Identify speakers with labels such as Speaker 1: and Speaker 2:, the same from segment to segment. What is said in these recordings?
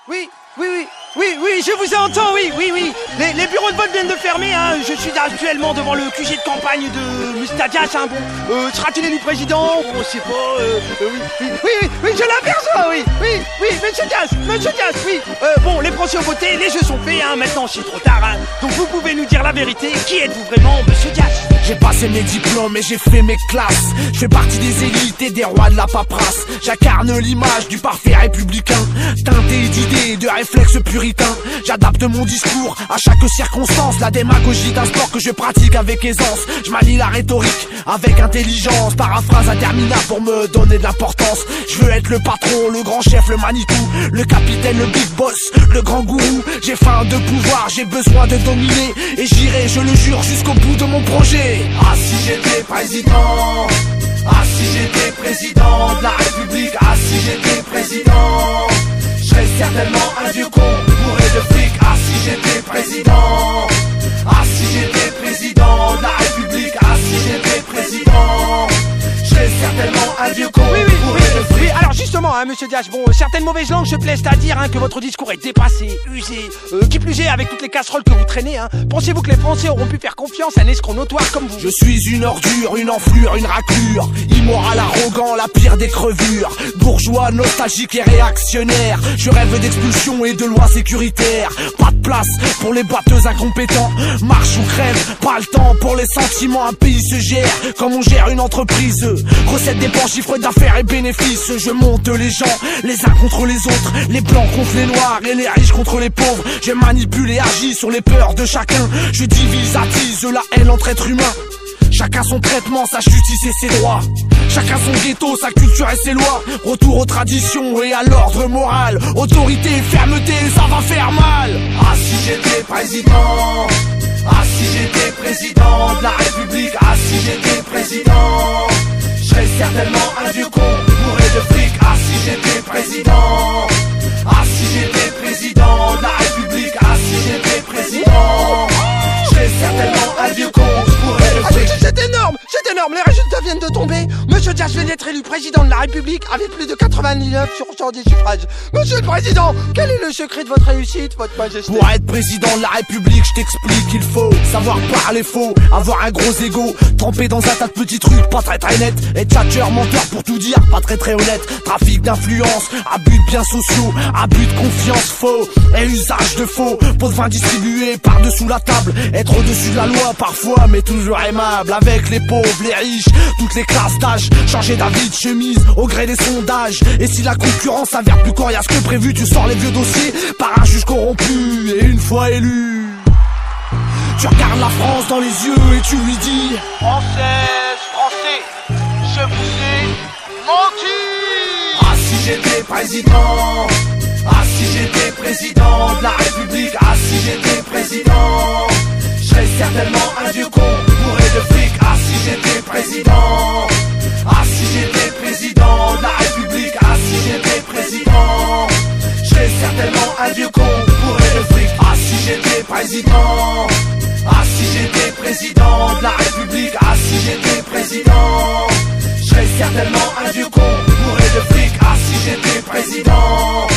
Speaker 1: Oui, je vous entends, oui. Les bureaux de vote viennent de fermer, hein. Je suis actuellement devant le QG de campagne de Mustadias, hein. Bon, sera-t-il élu président? On sait pas, oui, je l'aperçois, oui, monsieur Dias, oui. Bon, les Français ont voté, les jeux sont faits, hein. Maintenant, c'est trop tard, hein. Donc, vous pouvez nous dire la vérité. Qui êtes-vous vraiment, monsieur Dias?
Speaker 2: J'ai passé mes diplômes et j'ai fait mes classes. Je fais partie des élites et des rois de la paperasse. J'incarne l'image du parfait républicain, teinté d'idées, de réflexes puritains. J'adapte mon discours à chaque circonstance. La démagogie d'un sport que je pratique avec aisance. Je manie la rhétorique avec intelligence. Paraphrase interminable pour me donner de l'importance. Je veux être le patron, le grand chef, le Manitou, le capitaine, le big boss, le grand gourou. J'ai faim de pouvoir, j'ai besoin de dominer. Et j'irai, je le jure, jusqu'au bout de mon projet.
Speaker 3: Ah si j'étais président, ah si j'étais président de la République, ah si j'étais président, je serais certainement un vieux con bourré de fric. Ah si j'étais président, ah si j'étais président de la République, ah si j'étais président, je serais certainement un vieux con bourré de fric.
Speaker 1: Alors justement, hein, monsieur Dias, bon, certaines mauvaises langues se plaisent à dire, hein, que votre discours est dépassé, usé, qui plus est avec toutes les casseroles que vous traînez, hein. Pensez-vous que les Français auront pu faire confiance à un escroc notoire comme vous?
Speaker 2: Je suis une ordure, une enflure, une raclure, immoral, arrogant, la pire des crevures, bourgeois, nostalgique et réactionnaire. Je rêve d'expulsion et de lois sécuritaires. Pas de place pour les batteux incompétents. Marche ou crève, pas le temps pour les sentiments. Un pays se gère comme on gère une entreprise. Recette, dépenses, chiffre d'affaires et bénéfices. Je monte les gens, les uns contre les autres, les blancs contre les noirs et les riches contre les pauvres. Je manipule et agis sur les peurs de chacun. Je divise, attise la haine entre êtres humains. Chacun son traitement, sa justice et ses droits. Chacun son ghetto, sa culture et ses lois. Retour aux traditions et à l'ordre moral. Autorité et fermeté, ça va faire mal.
Speaker 3: Ah si j'étais président, ah si j'étais président de la République, ah si j'étais président, je serais certainement un vieux con bourré de fric. Ah si j'étais président, ah si j'étais président de la République, ah si j'étais président, je serais certainement un vieux con bourré de fric.
Speaker 1: C'est énorme, les résultats viennent de tomber. Monsieur Dias vient d'être élu président de la République avec plus de 99% des suffrages. Monsieur le Président, quel est le secret de votre réussite, votre majesté?
Speaker 2: Pour être président de la République, je t'explique, il faut savoir parler faux, avoir un gros ego, tremper dans un tas de petits trucs pas très net, être tchatcheur, menteur pour tout dire, pas très honnête, trafic d'influence, abus de biens sociaux, abus de confiance, faux et usage de faux, pot de vin distribué par-dessous la table, être au-dessus de la loi parfois mais toujours aimable, avec les pauvres, les riches, toutes les classes d'âge, changer d'avis de chemise au gré des sondages. Et si la concurrence s'avère plus coriace que prévu, tu sors les vieux dossiers par un juge corrompu. Et une fois élu, tu regardes la France dans les yeux et tu lui dis:
Speaker 4: Française, Français, je vous ai menti.
Speaker 3: Ah si j'étais président, ah si j'étais président de la République, ah si j'étais président, je serais certainement un vieux con bourré de fric. Ah si j'étais président, ah si j'étais président de la République, ah si j'étais président, je serais certainement un vieux con bourré de fric. Ah si j'étais président, ah si j'étais président de la République, ah si j'étais président, je serais certainement un vieux con bourré de fric. Ah si j'étais président,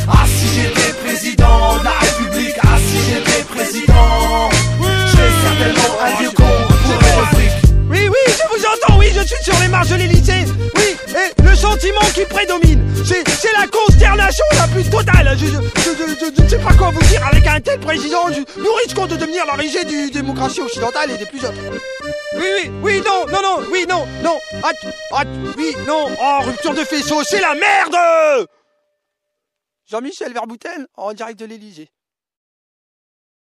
Speaker 3: ah si j'étais président de la République, ah si j'étais président, je serais certainement un vieux con bourré de fric.
Speaker 1: Oui, je vous entends, oui, je suis sur les marches de l'Élysée. Oui, et le sentiment qui prédomine, c'est la consternation la plus totale. Je ne sais pas quoi vous dire avec un tel président. Nous risquons de devenir la risée du démocratie occidentale et des plus autres. Oui, non, oui, non. Oui, non. Oh, rupture de faisceau, c'est la merde. Jean-Michel Verbouten en direct de l'Élysée.